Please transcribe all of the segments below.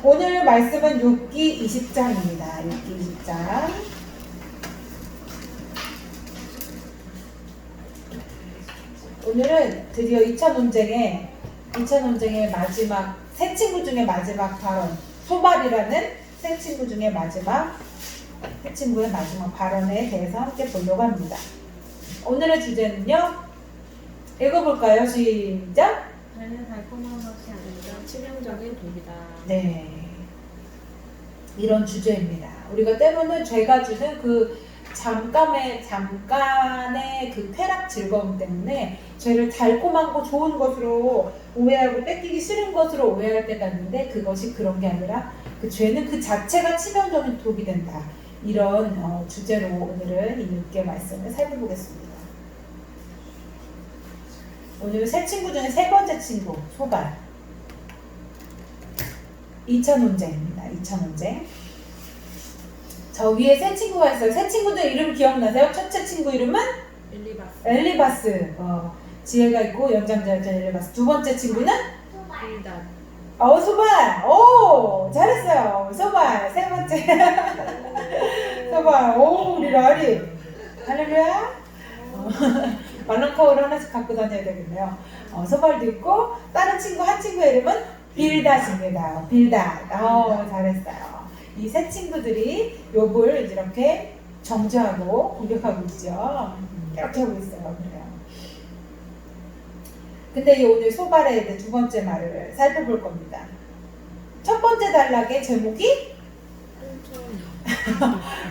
오늘 말씀은 욥기 20장입니다. 욥기 20장. 오늘은 드디어 2차 논쟁의 마지막 세 친구 중에 마지막 발언, 소발이라는 세 친구 중에 세 친구의 마지막 발언에 대해서 함께 보려고 합니다. 오늘의 주제는요. 읽어볼까요? 시작! 나는 달콤한 것이 아니라 치명적인 독이다. 네. 이런 주제입니다. 우리가 때로는 죄가 주는 그 잠깐의 그 쾌락 즐거움 때문에 죄를 달콤한 거 좋은 것으로 오해하고 뺏기기 싫은 것으로 오해할 때가 있는데 그것이 그런 게 아니라 그 죄는 그 자체가 치명적인 독이 된다. 이런 주제로 오늘은 이 6개 말씀을 살펴보겠습니다. 오늘 세 친구 중에 세 번째 친구, 소발. 2차 논쟁입니다. 2차 논쟁. 저 위에 세 친구가 있어요. 세 친구들 이름 기억나세요? 첫째 친구 이름은? 엘리바스. 지혜가 있고 연장자였던 엘리바스. 두 번째 친구는? 빌닷. 소발. 오, 잘했어요. 소발. 세 번째. 소발. 오, 우리 라리. 할렐루야. 말랑카우를 하나씩 갖고 다녀야 되겠네요. 소발도 있고 다른 친구 한 친구의 이름은 빌닷입니다. 빌닷. 잘했어요. 이 세 친구들이 욥을 이렇게 정죄하고 공격하고 있죠. 이렇게 하고 있어요. 그래요. 근데 이 오늘 소발의 두 번째 말을 살펴볼 겁니다. 첫 번째 단락의 제목이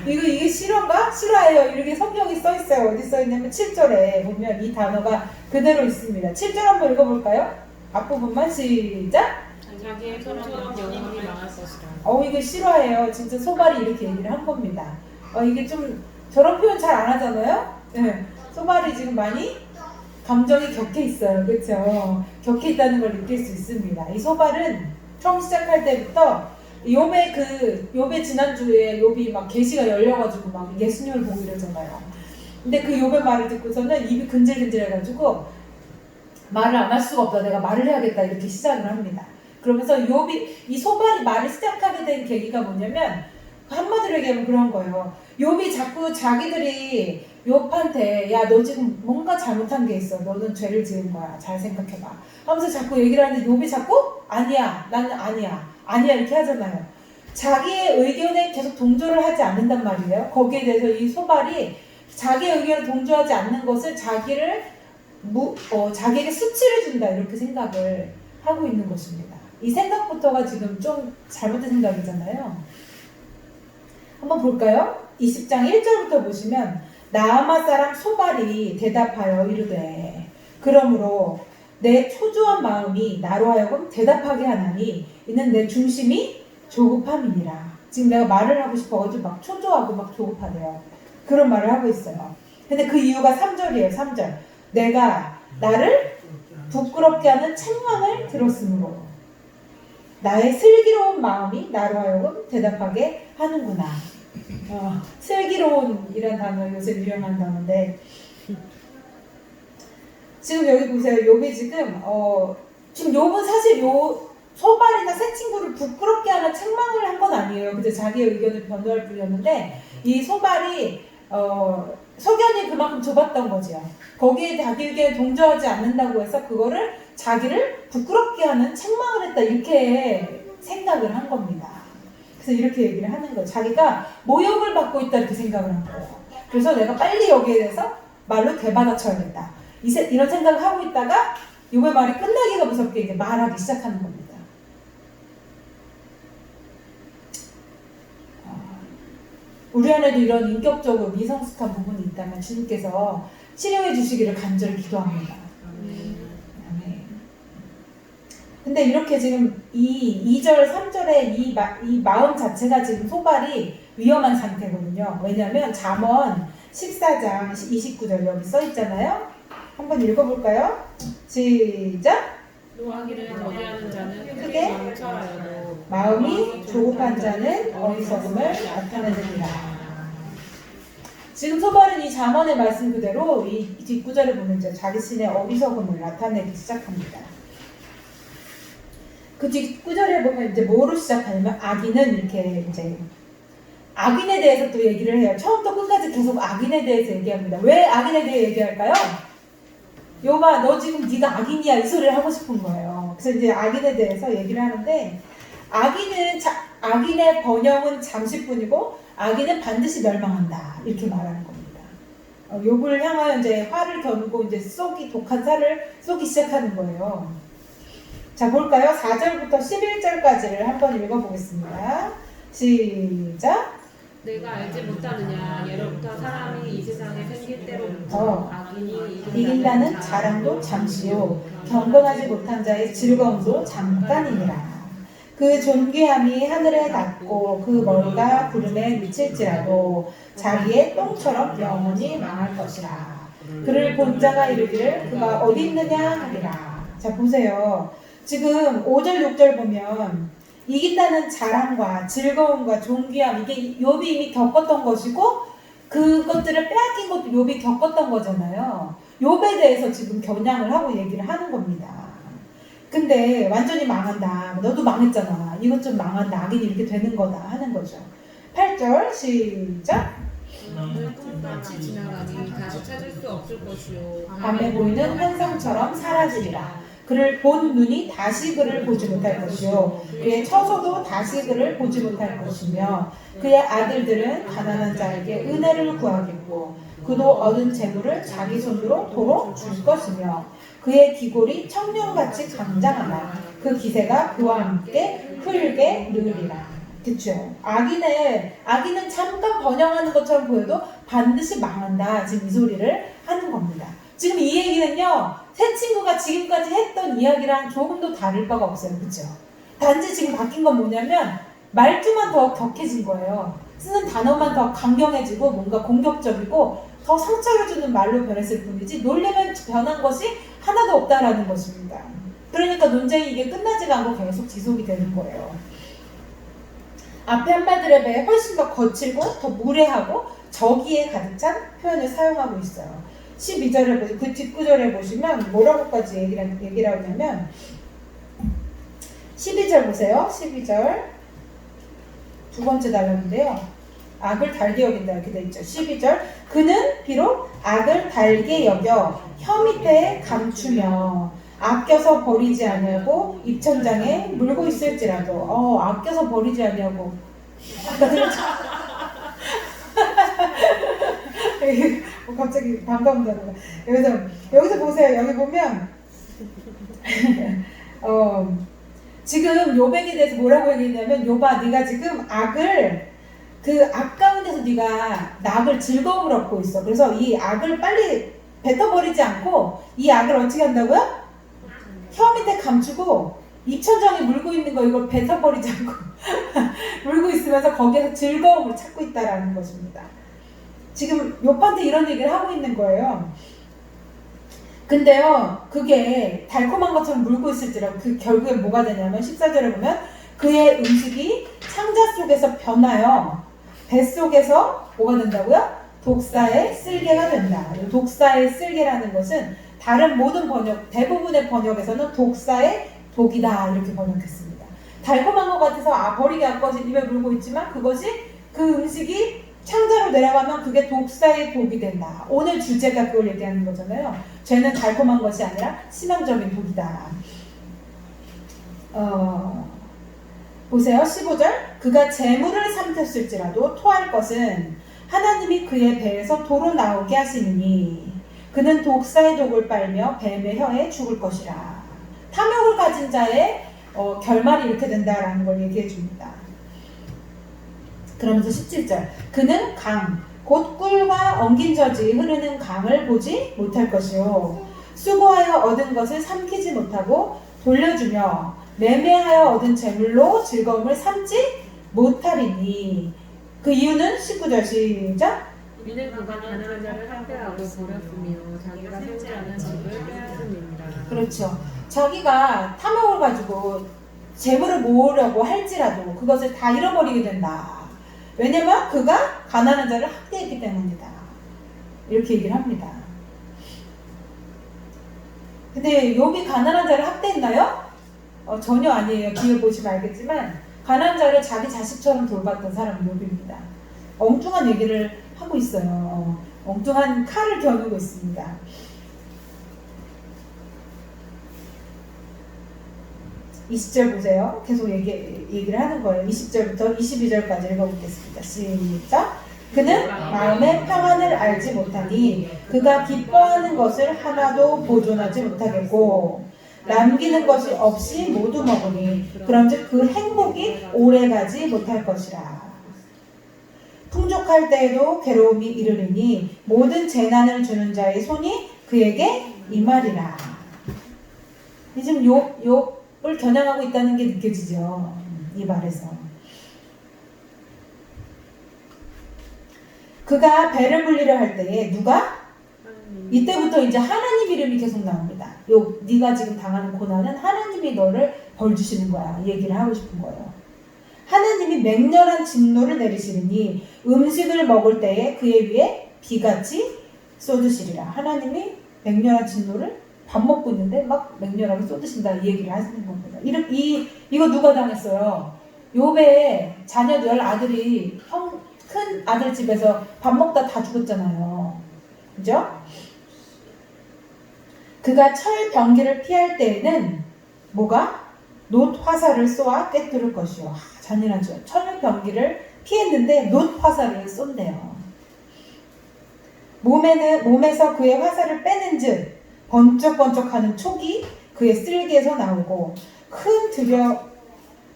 이게 실화인가? 실화예요. 이렇게 성경이 써 있어요. 어디 써 있냐면 7절에 보면 이 단어가 그대로 있습니다. 7절 한번 읽어볼까요? 앞부분만 시작. 자기의 손처럼 영원히 망할 것이라. 이게 실화예요. 진짜 소발이 이렇게 얘기를 한 겁니다. 이게 좀 저런 표현 잘 안 하잖아요. 네. 소발이 지금 많이 감정이 격해 있어요. 그렇죠? 격해 있다는 걸 느낄 수 있습니다. 이 소발은 처음 시작할 때부터 욥의 지난주에 욥이 막 계시가 열려가지고 막 예수님을 보고 이러잖아요. 근데 그 욥의 말을 듣고서는 입이 근질근질해가지고 말을 안 할 수가 없다. 내가 말을 해야겠다. 이렇게 시작을 합니다. 그러면서 이 소발이 말을 시작하게 된 계기가 뭐냐면 한마디로 얘기하면 그런 거예요. 욥이 자꾸 자기들이 욥한테 야, 너 지금 뭔가 잘못한 게 있어. 너는 죄를 지은 거야. 잘 생각해봐. 하면서 자꾸 얘기를 하는데 욥이 자꾸 아니야. 나는 아니야. 이렇게 하잖아요. 자기의 의견에 계속 동조를 하지 않는단 말이에요. 거기에 대해서 이 소발이 자기의 의견에 동조하지 않는 것을 자기에게 수치를 준다. 이렇게 생각을 하고 있는 것입니다. 이 생각부터가 지금 좀 잘못된 생각이잖아요. 한번 볼까요? 20장 1절부터 보시면 나아마 사람 소발이 대답하여 이르되 그러므로 내 초조한 마음이 나로 하여금 대답하게 하나니 이는 내 중심이 조급함이니라. 지금 내가 말을 하고 싶어가지고 막 초조하고 막 조급하대요. 그런 말을 하고 있어요. 근데 그 이유가 3절이에요. 3절. 내가 나를 부끄럽게 하는 책망을 들었으므로 나의 슬기로운 마음이 나로 하여금 대답하게 하는구나. 슬기로운이란 단어 요새 유행한 단어인데 지금 여기 보세요. 욥이 지금 욥은 사실 소발이나 새 친구를 부끄럽게 하는 책망을 한 건 아니에요. 그저 자기의 의견을 변호할 뿐이었는데 이 소발이 소견이 그만큼 좁았던 거죠. 거기에 자기 의견에 동조하지 않는다고 해서 그거를 자기를 부끄럽게 하는 책망을 했다 이렇게 생각을 한 겁니다. 그래서 이렇게 얘기를 하는 거예요. 자기가 모욕을 받고 있다 이렇게 생각을 한 거예요. 그래서 내가 빨리 여기에 대해서 말로 되받아쳐야겠다. 이런 생각을 하고 있다가 욥의 말이 끝나기가 무섭게 이제 말하기 시작하는 겁니다. 우리 안에도 이런 인격적으로 미성숙한 부분이 있다면 주님께서 치료해 주시기를 간절히 기도합니다. 아멘. 근데 이렇게 지금 이 2절, 3절의 이 마음 자체가 지금 소발이 위험한 상태거든요. 왜냐하면 잠언 14장 29절 여기 써 있잖아요. 한번 읽어볼까요? 시작! 노하기를 더디하는 자는 크게 망설여도 마음이 조급한 자는 어리석음을 나타내느니라. 지금 소발은 이 잠언의 말씀 그대로 이 뒷구절에 보면 이제 자기 신의 어리석음을 나타내기 시작합니다. 그 뒷구절에 보면 이제 뭐로 시작하냐면 악인은 이렇게 이제 악인에 대해서 또 얘기를 해요. 처음부터 끝까지 계속 악인에 대해서 얘기합니다. 왜 악인에 대해 얘기할까요? 요마 너 지금 네가 악인이야 이 소리를 하고 싶은 거예요. 그래서 이제 악인에 대해서 얘기를 하는데 악인의 번영은 잠시뿐이고 악인은 반드시 멸망한다 이렇게 말하는 겁니다. 욥을 향하여 이제 화를 겨누고 이제 독한 살을 쏘기 시작하는 거예요. 자 볼까요? 4절부터 11절까지를 한번 읽어보겠습니다. 시작. 내가 알지 못하느냐 예로부터 사람이 이 세상에 생길 때로부터 악인이 이긴다는 자랑도 잠시요 경건하지 못한 자의 즐거움도 잠깐이니라. 그 존귀함이 하늘에 닿고 그 머리가 구름에 미칠지라도 자기의 똥처럼 영원히 망할 것이라. 그를 본 자가 이르기를 그가 어디 있느냐 하리라. 자 보세요. 지금 5절 6절 보면 이긴다는 자랑과 즐거움과 존귀함 이게 욥이 이미 겪었던 것이고 그것들을 빼앗긴 것도 욥이 겪었던 거잖아요. 욥에 대해서 지금 겨냥을 하고 얘기를 하는 겁니다. 근데 완전히 망한다. 너도 망했잖아. 이것 좀 망한다. 악인이 이렇게 되는 거다 하는 거죠. 8절 시작. 늘 꿈같이 지나가니 다시 찾을 수 없을 것이요 밤에 보이는 환상처럼 사라지리라. 그를 본 눈이 다시 그를 보지 못할 것이요 그의 처소도 다시 그를 보지 못할 것이며 그의 아들들은 가난한 자에게 은혜를 구하겠고 그도 얻은 재물을 자기 손으로 도로 줄 것이며 그의 기골이 청룡같이 강장하나 그 기세가 그와 함께 흘게 느리라. 그쵸? 악인은 잠깐 번영하는 것처럼 보여도 반드시 망한다. 지금 이 소리를 하는 겁니다. 지금 이 얘기는요, 새 친구가 지금까지 했던 이야기랑 조금도 다를 바가 없어요. 그쵸? 단지 지금 바뀐 건 뭐냐면, 말투만 더 격해진 거예요. 쓰는 단어만 더 강경해지고, 뭔가 공격적이고, 더 상처를 주는 말로 변했을 뿐이지, 놀림은 변한 것이 하나도 없다라는 것입니다. 그러니까 논쟁이 이게 끝나지가 않고 계속 지속이 되는 거예요. 앞에 한 말들에 비해 훨씬 더 거칠고, 더 무례하고, 적의에 가득 찬 표현을 사용하고 있어요. 12절에 보시면 그 뒷구절에 보시면 뭐라고까지 얘기를 하냐면 12절 보세요. 12절 두 번째 단락인데요. 악을 달게 여긴다 이렇게 돼 있죠. 12절 그는 비록 악을 달게 여겨 혀 밑에 감추며 아껴서 버리지 아니하고 입천장에 물고 있을지라도 아껴서 버리지 아니하고 아까 들었죠? 갑자기 반가운 단어가 여기서 보세요. 여기 보면 지금 욥에게 대해서 뭐라고 얘기했냐면 욥아 네가 지금 그 악 가운데서 네가 악을 즐거움을 얻고 있어. 그래서 이 악을 빨리 뱉어버리지 않고 이 악을 어떻게 한다고요? 혀 밑에 감추고 입천장에 물고 있는 거 이걸 뱉어버리지 않고 물고 있으면서 거기에서 즐거움을 찾고 있다라는 것입니다. 지금 욥한테 이런 얘기를 하고 있는 거예요. 근데요, 그게 달콤한 것처럼 물고 있을지라도 그 결국에 뭐가 되냐면 14절에 보면 그의 음식이 창자 속에서 변하여 뱃속에서 뭐가 된다고요? 독사의 쓸개가 된다. 독사의 쓸개라는 것은 다른 모든 대부분의 번역에서는 독사의 독이다 이렇게 번역했습니다. 달콤한 것 같아서 버리기 아까워서 입에 물고 있지만 그것이 그 음식이 창자로 내려가면 그게 독사의 독이 된다. 오늘 주제가 그걸 얘기하는 거잖아요. 죄는 달콤한 것이 아니라 치명적인 독이다. 보세요. 15절 그가 재물을 삼켰을지라도 토할 것은 하나님이 그의 배에서 도로 나오게 하시니 그는 독사의 독을 빨며 뱀의 혀에 죽을 것이라. 탐욕을 가진 자의 결말이 이렇게 된다라는 걸 얘기해 줍니다. 그러면서 17절 그는 곧 꿀과 엉긴 젖이 흐르는 강을 보지 못할 것이요 수고하여 얻은 것을 삼키지 못하고 돌려주며 매매하여 얻은 재물로 즐거움을 삼지 못하리니 그 이유는 19절 시작 이는 그가 가난한 자를 학대하고 버렸으며 자기가 세우지 않은 집을 빼앗음이니라. 그렇죠. 자기가 탐욕을 가지고 재물을 모으려고 할지라도 그것을 다 잃어버리게 된다. 왜냐면 그가 가난한 자를 학대했기 때문이다. 이렇게 얘기를 합니다. 근데 욥이 가난한 자를 학대했나요? 전혀 아니에요. 뒤에 보시면 알겠지만 가난한 자를 자기 자식처럼 돌봤던 사람이 욥입니다. 엉뚱한 얘기를 하고 있어요. 엉뚱한 칼을 겨누고 있습니다. (20절) 보세요. 계속 얘기를 하는 거예요. 20절부터 22절까지 읽어보겠습니다. 시작. 그는 마음의 평안을 알지 못하니 그가 기뻐하는 것을 하나도 보존하지 못하겠고 남기는 것이 없이 모두 먹으니 그런즉 그 행복이 오래가지 못할 것이라. 풍족할 때에도 괴로움이 이르리니 모든 재난을 주는 자의 손이 그에게 임하리라. 지금 욥을 겨냥하고 있다는 게 느껴지죠. 이 말에서. 그가 배를 불리려 할 때에 누가? 이때부터 이제 하나님 이름이 계속 나옵니다. 네가 지금 당하는 고난은 하나님이 너를 벌 주시는 거야. 얘기를 하고 싶은 거예요. 하나님이 맹렬한 진노를 내리시니 음식을 먹을 때에 그의 위에 비같이 쏟으시리라. 하나님이 맹렬한 진노를 밥 먹고 있는데 막 맹렬하게 쏟으신다 이 얘기를 하시는 겁니다. 이거 누가 당했어요? 욥의 자녀들 아들이 큰 아들 집에서 밥 먹다 다 죽었잖아요. 그죠? 그가 철 병기를 피할 때에는 뭐가? 놋 화살을 쏘아 꿰뚫을 것이요. 잔인하죠. 철 병기를 피했는데 놋 화살을 쏜대요. 몸에서 그의 화살을 빼는즉 번쩍번쩍하는 촉이 그의 쓸개에서 나오고 큰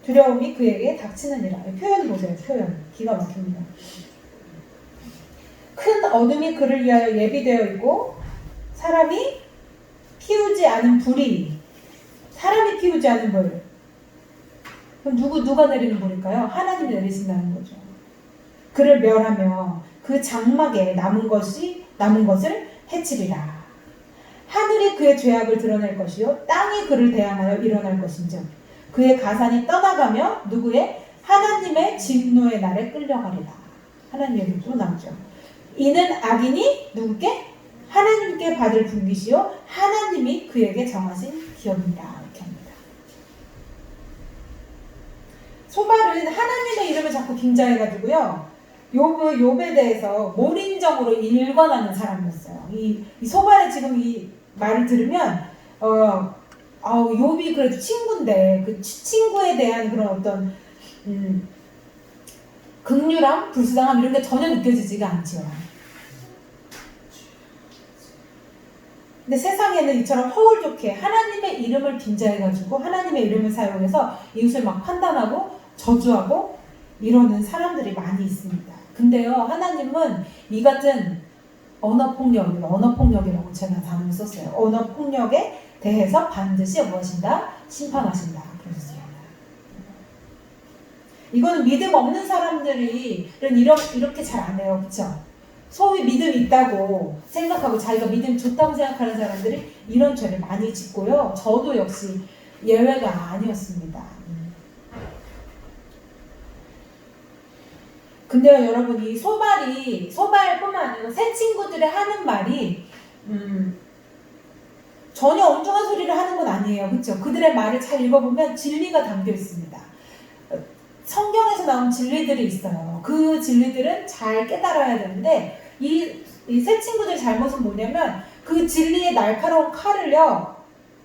두려움이 그에게 닥치느니라. 표현 보세요. 표현. 기가 막힙니다. 큰 어둠이 그를 위하여 예비되어 있고 사람이 피우지 않은 불이 사람이 피우지 않은 불. 그럼 누가 내리는 불일까요? 하나님이 내리신다는 거죠. 그를 멸하며 그 장막에 남은 것을 해치리라. 하늘이 그의 죄악을 드러낼 것이요 땅이 그를 대항하여 일어날 것인즉 그의 가산이 떠나가며 누구의? 하나님의 진노의 날에 끌려가리라. 하나님 얘기 또 나오죠. 이는 악인이 누구께? 하나님께 받을 분깃이요 하나님이 그에게 정하신 기업이다. 이렇게 합니다. 소발은 하나님의 이름을 자꾸 빙자해가지고요. 욥에 대해서 몰인정으로 일관하는 사람이었어요. 이 소발의 지금 이 말을 들으면 욥이 그래도 친구인데 그 친구에 대한 그런 어떤 긍휼함, 불쌍함 이런 게 전혀 느껴지지가 않죠. 근데 세상에는 이처럼 허울 좋게 하나님의 이름을 빙자해가지고 하나님의 이름을 사용해서 이웃을 막 판단하고 저주하고 이러는 사람들이 많이 있습니다. 근데요, 하나님은 이 같은 언어폭력이라고 제가 단어를 썼어요. 언어폭력에 대해서 반드시 무엇인가? 심판하신다. 그러셨습니다. 이거는 믿음 없는 사람들이 이렇게 잘 안 해요. 그쵸? 소위 믿음이 있다고 생각하고 자기가 믿음이 좋다고 생각하는 사람들이 이런 죄를 많이 짓고요. 저도 역시 예외가 아니었습니다. 근데요, 여러분, 이 소발뿐만 아니라 새 친구들이 하는 말이 전혀 엉뚱한 소리를 하는 건 아니에요. 그렇죠? 그들의 말을 잘 읽어보면 진리가 담겨 있습니다. 성경에서 나온 진리들이 있어요. 그 진리들은 잘 깨달아야 되는데 이 새 친구들의 잘못은 뭐냐면 그 진리의 날카로운 칼을요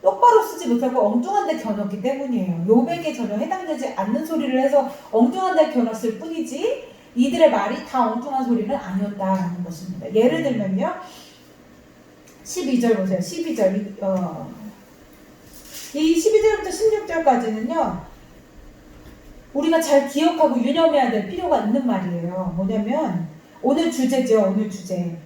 똑바로 쓰지 못하고 엉뚱한 데 겨눴기 때문이에요. 욥에게 전혀 해당되지 않는 소리를 해서 엉뚱한 데 겨눴을 뿐이지 이들의 말이 다 엉뚱한 소리는 아니었다라는 것입니다. 예를 들면요, 12절 보세요. 12절 이 12절부터 16절까지는요 우리가 잘 기억하고 유념해야 될 필요가 있는 말이에요. 뭐냐면 오늘 주제죠. 오늘 주제.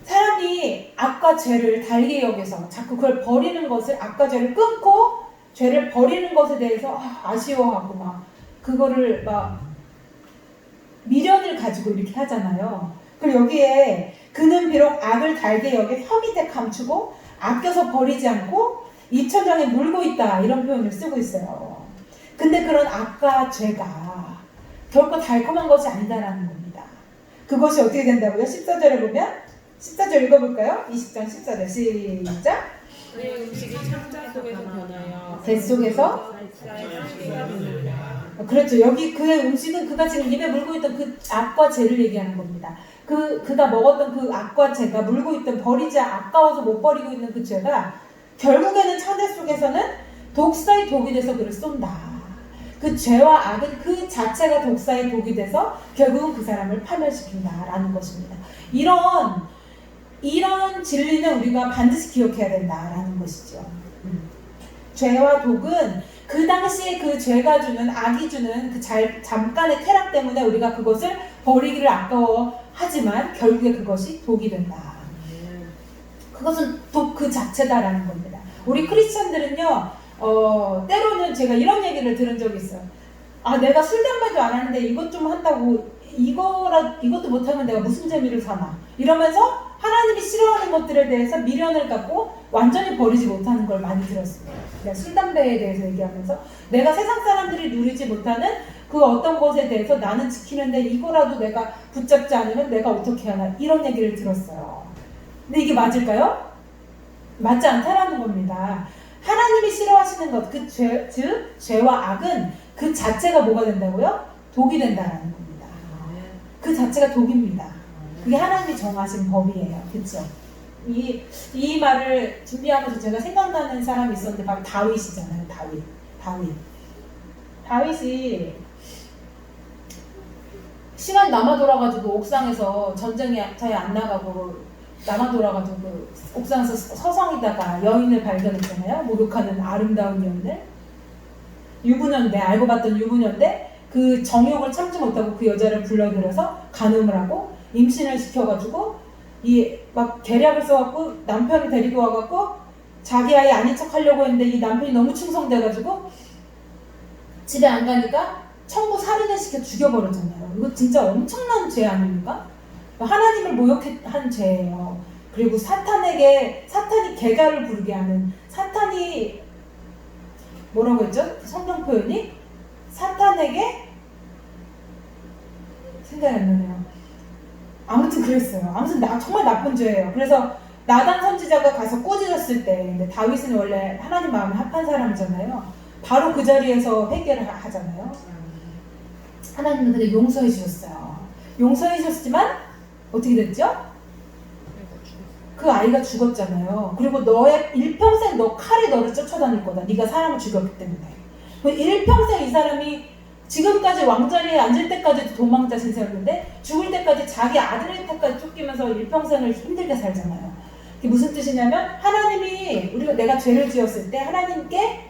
사람이 악과 죄를 달게 여겨서 자꾸 그걸 버리는 것을 악과 죄를 끊고 죄를 버리는 것에 대해서 아쉬워하고 막 그거를 막 미련을 가지고 이렇게 하잖아요. 그리고 여기에 그는 비록 악을 달게 여겨 혀 밑에 감추고 아껴서 버리지 않고 이천장에 물고 있다 이런 표현을 쓰고 있어요. 근데 그런 악과 죄가 결코 달콤한 것이 아니다라는 겁니다. 그것이 어떻게 된다고요? 14절에 보면 14절 읽어볼까요? 20장 14절 시작. 그의 음식이 창자 속에서 변하여 뱃속에서 그렇죠. 여기 그의 음식은 그가 지금 입에 물고 있던 그 악과 죄를 얘기하는 겁니다. 그가 먹었던 그 악과 죄가 물고 있던 버리지 아까워서 못 버리고 있는 그 죄가 결국에는 천대 속에서는 독사의 독이 돼서 그를 쏜다. 그 죄와 악은 그 자체가 독사의 독이 돼서 결국은 그 사람을 파멸시킨다라는 것입니다. 이런 진리는 우리가 반드시 기억해야 된다라는 것이죠. 죄와 독은 그 당시에 그 죄가 주는 악이 주는 그 잠깐의 쾌락 때문에 우리가 그것을 버리기를 아까워하지만 결국에 그것이 독이 된다. 그것은 독 그 자체다라는 겁니다. 우리 크리스천들은요, 때로는 제가 이런 얘기를 들은 적이 있어요. 아, 내가 술 담배도 안 하는데 이것 좀 한다고 이것도 못하면 내가 무슨 재미를 사나 이러면서 하나님이 싫어하는 것들에 대해서 미련을 갖고 완전히 버리지 못하는 걸 많이 들었습니다. 그러니까 술 담배에 대해서 얘기하면서 내가 세상 사람들이 누리지 못하는 그 어떤 것에 대해서 나는 지키는데 이거라도 내가 붙잡지 않으면 내가 어떻게 하나 이런 얘기를 들었어요. 근데 이게 맞을까요? 맞지 않다라는 겁니다. 하나님이 싫어하시는 것, 그 즉 죄와 악은 그 자체가 뭐가 된다고요? 독이 된다라는 겁니다. 그 자체가 독입니다. 그게 하나님이 정하신 법이에요. 그렇죠? 이 말을 준비하면서 제가 생각나는 사람이 있었는데 바로 다윗이잖아요. 다윗이 시간 남아 돌아가지고 옥상에서 전쟁에 잘 안 나가고 남아 돌아가지고 그 옥상에서 서성이다가 여인을 발견했잖아요. 목욕하는 아름다운 여인을. 유부녀인데, 알고 봤던 유부녀인데 그 정욕을 참지 못하고 그 여자를 불러들여서 간음을 하고 임신을 시켜가지고 막 계략을 써갖고 남편을 데리고 와갖고 자기 아이 아닌 척 하려고 했는데 이 남편이 너무 충성돼가지고 집에 안 가니까 청부 살인을 시켜 죽여버렸잖아요. 이거 진짜 엄청난 죄 아닙니까? 하나님을 모욕한 죄예요. 그리고 사탄이 계가를 부르게 하는, 사탄이 뭐라고 했죠? 성경 표현이? 사탄에게 생각이 안 나네요. 아무튼 그랬어요. 아무튼 정말 나쁜 죄예요. 그래서 나단 선지자가 가서 꾸짖었을 때, 근데 다윗은 원래 하나님 마음에 합한 사람이잖아요. 바로 그 자리에서 회개를 하잖아요. 하나님은 근데 용서해 주셨어요. 용서해 주셨지만 어떻게 됐죠? 그 아이가 죽었잖아요. 그리고 너의 일평생 너 칼이 너를 쫓아다닐 거다. 네가 사람을 죽였기 때문에. 일평생 이 사람이 지금까지 왕자리에 앉을 때까지도 도망자 신세였는데 죽을 때까지 자기 아들한테까지 쫓기면서 일평생을 힘들게 살잖아요. 그게 무슨 뜻이냐면 하나님이 내가 죄를 지었을 때 하나님께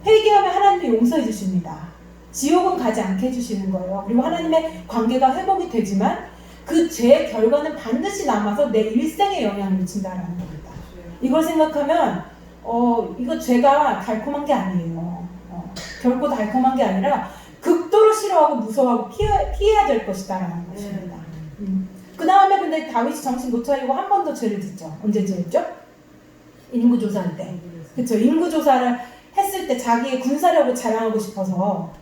회개하면 하나님이 용서해 주십니다. 지옥은 가지 않게 해주시는 거예요. 그리고 하나님의 관계가 회복이 되지만 그 죄의 결과는 반드시 남아서 내 일생에 영향을 미친다라는 겁니다. 이걸 생각하면 이거 죄가 달콤한 게 아니에요. 결코 달콤한 게 아니라 극도로 싫어하고 무서워하고 피해야 될 것이다라는 것입니다. 그 다음에 근데 다윗이 정신 못 차리고 한 번 더 죄를 짓죠. 언제 지었죠? 인구조사할 때. 그쵸? 인구조사를 했을 때 자기의 군사력을 자랑하고 싶어서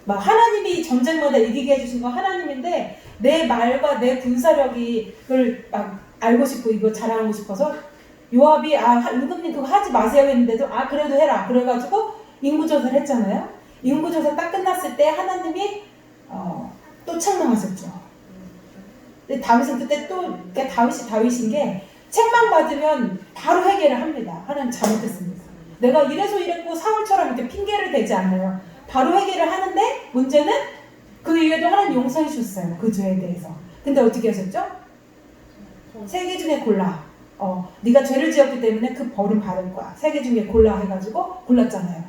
막 하나님이 전쟁마다 이기게 해주신 건 하나님인데 내 말과 내 군사력을 막 알고 싶고 이거 자랑하고 싶어서 요압이 임금님 그거 하지 마세요 했는데도 그래도 해라 그래가지고 인구조사를 했잖아요. 인구조사 딱 끝났을 때 하나님이 또 책망하셨죠. 근데 다윗은 그때 또 다윗인 게 책망받으면 바로 회개를 합니다. 하나님 잘못했습니다. 내가 이래서 이랬고 사울처럼 이렇게 핑계를 대지 않아요. 바로 회개를 하는데 문제는 그 이후에도 하나님 용서해 주셨어요. 그 죄에 대해서. 근데 어떻게 하셨죠? 세 개 중에 골라. 네가 죄를 지었기 때문에 그 벌은 받을 거야. 세 개 중에 골라 해가지고 골랐잖아요.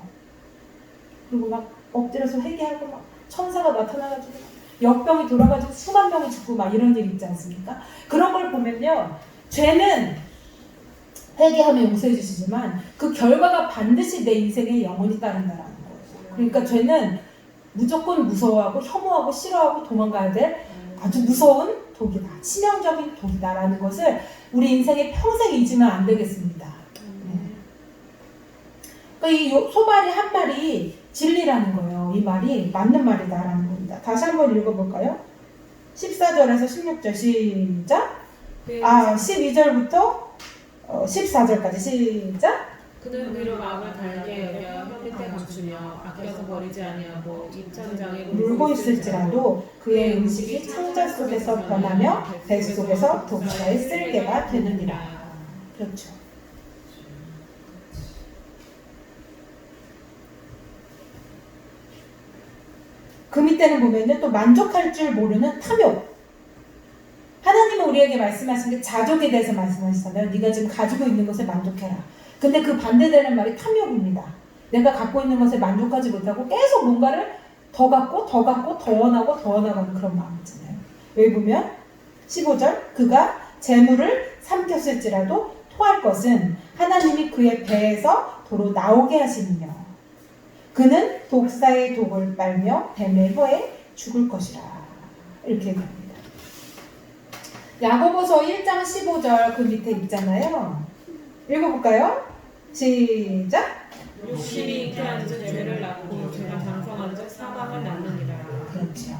그리고 막 엎드려서 회개하고 막 천사가 나타나가지고 역병이 돌아가지고 수만 명이 죽고 막 이런 일 있지 않습니까? 그런 걸 보면요. 죄는 회개하면 용서해 주시지만 그 결과가 반드시 내 인생에 영원히 따른다라는 거예요. 그러니까 죄는 무조건 무서워하고 혐오하고 싫어하고 도망가야 될 아주 무서운 독이다. 치명적인 독이다라는 것을 우리 인생에 평생 잊으면 안 되겠습니다. 그러니까 이 소말이 한 말이 진리라는 거예요. 이 말이 맞는 말이다라는 겁니다. 다시 한번 읽어볼까요? 14절에서 16절 시작. 12절부터 14절까지 시작. 그는 비록 악을 달게 여겨 혀 밑에 감추며 아껴서 버리지 아니하고 입천장에 물고 있을지라도 그의 음식이 창자 속에서 변하며 뱃속에서 독사의 쓸개가 되느니라. 그렇죠. 그 밑에는 보면요, 또 만족할 줄 모르는 탐욕. 하나님은 우리에게 말씀하신 게 자족에 대해서 말씀하시잖아요. 네가 지금 가지고 있는 것에 만족해라. 근데 그 반대되는 말이 탐욕입니다. 내가 갖고 있는 것에 만족하지 못하고 계속 뭔가를 더 갖고 더 갖고 더 원하고 더 원하는 그런 마음 있잖아요. 여기 보면 15절 그가 재물을 삼켰을지라도 토할 것은 하나님이 그의 배에서 도로 나오게 하시느냐. 그는 독사의 독을 빨며 뱀의 혀에 죽을 것이라. 이렇게 얘기합니다. 야고보서 1장 15절 그 밑에 있잖아요. 읽어볼까요? 시작! 욕심이 잉태한즉 죄를 낳고 죄가 장성한즉 사망을 낳느니라. 그렇죠.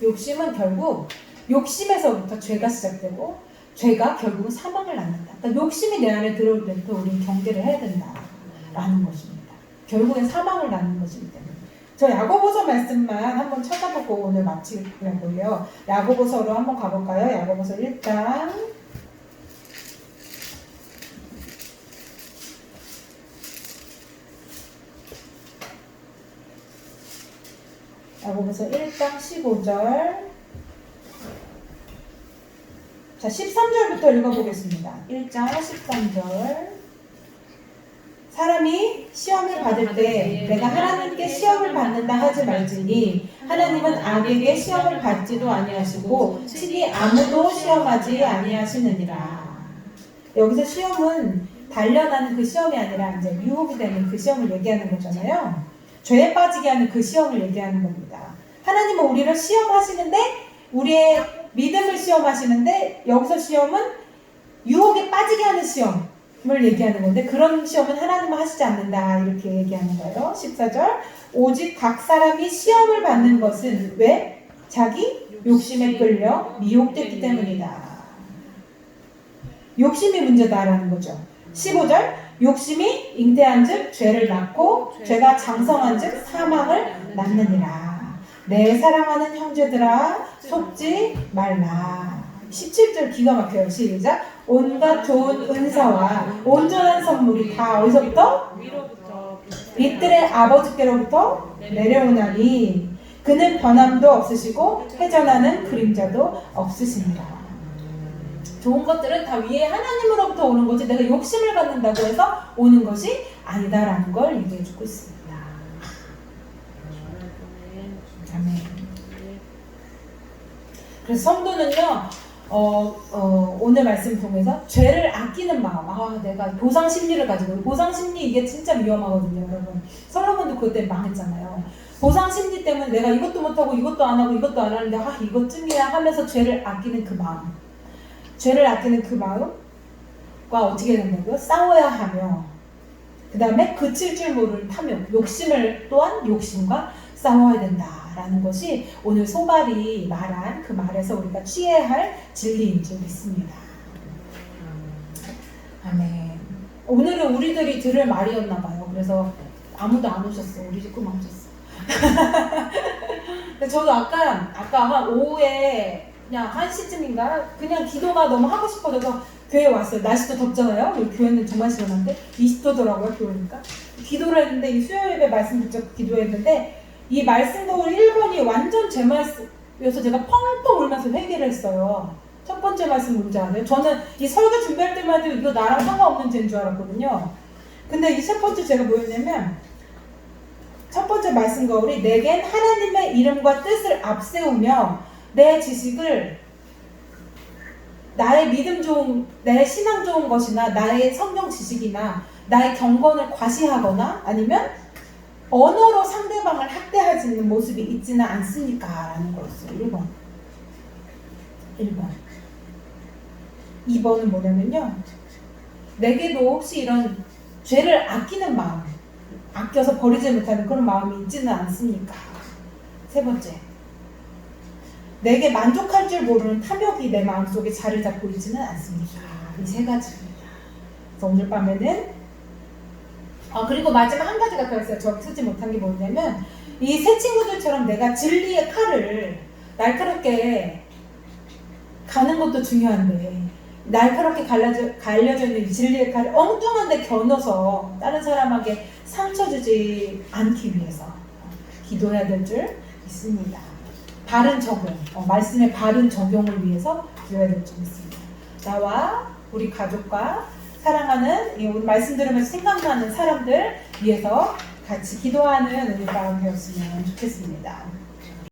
욕심은 결국 욕심에서부터 죄가 시작되고 죄가 결국은 사망을 낳는다. 그러니까 욕심이 내 안에 들어올 때부터 우리는 경계를 해야 된다라는 것입니다. 결국엔 사망을 낳는 것이기 때문에. 저 야고보서 말씀만 한번 찾아보고 오늘 마치려고요. 야고보서로 한번 가볼까요? 야고보서 1장. 야고보서 1장 15절. 자, 13절부터 읽어보겠습니다. 1장 13절. 사람이 시험을 받을 때 내가 하나님께 시험을 받는다 하지 말지니 하나님은 악에게 시험을 받지도 아니하시고 친히 아무도 시험하지 아니하시느니라. 여기서 시험은 단련하는 그 시험이 아니라 이제 유혹이 되는 그 시험을 얘기하는 거잖아요. 죄에 빠지게 하는 그 시험을 얘기하는 겁니다. 하나님은 우리를 시험하시는데 우리의 믿음을 시험하시는데 여기서 시험은 유혹에 빠지게 하는 시험을 얘기하는 건데 그런 시험은 하나님은 하시지 않는다 이렇게 얘기하는 거예요. 14절 오직 각 사람이 시험을 받는 것은 왜? 자기 욕심에 끌려 미혹됐기 때문이다. 욕심이 문제다라는 거죠. 15절 욕심이 잉태한즉 죄를 낳고 죄가 장성한즉 사망을 낳느니라. 내 사랑하는 형제들아 속지 말라. 17절 기가 막혀요. 시작. 온갖 좋은 은사와 온전한 선물이 다 어디서부터? 위로부터 빛들의 아버지께로부터 내려오나니 그는 변함도 없으시고 회전하는 그림자도 없으시니라. 좋은 것들은 다 위에 하나님으로부터 오는 거지 내가 욕심을 갖는다고 해서 오는 것이 아니다라는 걸 얘기해 주고 있습니다. 아멘. 그래서 성도는요, 오늘 말씀 통해서 죄를 아끼는 마음, 내가 보상 심리를 가지고, 보상 심리 이게 진짜 위험하거든요, 여러분. 솔로몬도 그것 때문에 망했잖아요. 보상 심리 때문에 내가 이것도 못하고 이것도 안 하고 이것도 안 하는데 이것쯤이야 하면서 죄를 아끼는 그 마음. 죄를 아끼는 그 마음과 어떻게 된다고요? 싸워야 하며 그 다음에 그칠 줄 모르는 탐욕, 욕심을 또한 욕심과 싸워야 된다라는 것이 오늘 소발이 말한 그 말에서 우리가 취해야 할 진리인 줄 믿습니다. 아멘. 오늘은 우리들이 들을 말이었나 봐요. 그래서 아무도 안 오셨어. 우리 집구만 오셨어. 근데 저도 아까 한 오후에 그냥 1시쯤인가 그냥 기도가 너무 하고 싶어져서 교회 왔어요. 날씨도 덥잖아요. 여기 교회는 정말 시원한데 20도더라고요. 교회니까 기도를 했는데 이 수요 예배 말씀 듣고 기도했는데 이 말씀 거울 1번이 완전 제 말씀이어서 제가 펑펑 울면서 회개를 했어요. 첫 번째 말씀 뭔지 아세요? 저는 이 설교 준비할 때만 해도 이거 나랑 상관없는 죄인 줄 알았거든요. 근데 이 첫 번째 제가 뭐였냐면 첫 번째 말씀 거울이 내겐 하나님의 이름과 뜻을 앞세우며 내 지식을 나의 믿음 좋은, 내 신앙 좋은 것이나 나의 성경 지식이나 나의 경건을 과시하거나 아니면 언어로 상대방을 학대하는 모습이 있지는 않습니까? 라는 거였어요. 1번. 2번은 뭐냐면요. 내게도 혹시 이런 죄를 아끼는 마음, 아껴서 버리지 못하는 그런 마음이 있지는 않습니까? 3번째. 내게 만족할 줄 모르는 탐욕이 내 마음속에 자리 잡고 있지는 않습니까? 이 3가지입니다. 그래서 오늘 밤에는 그리고 마지막 한 가지가 더 있어요. 저 쓰지 못한 게 뭐냐면 이 세 친구들처럼 내가 진리의 칼을 날카롭게 가는 것도 중요한데 날카롭게 갈려져 있는 이 진리의 칼을 엉뚱한데 겨눠서 다른 사람에게 상처 주지 않기 위해서 기도해야 될 줄 있습니다. 바른 적용, 말씀의 바른 적용을 위해서 기도해야 될 줄 있습니다. 나와 우리 가족과 사랑하는 우리 말씀 들으면서 생각나는 사람들 위해서 같이 기도하는 은혜가 되었으면 좋겠습니다.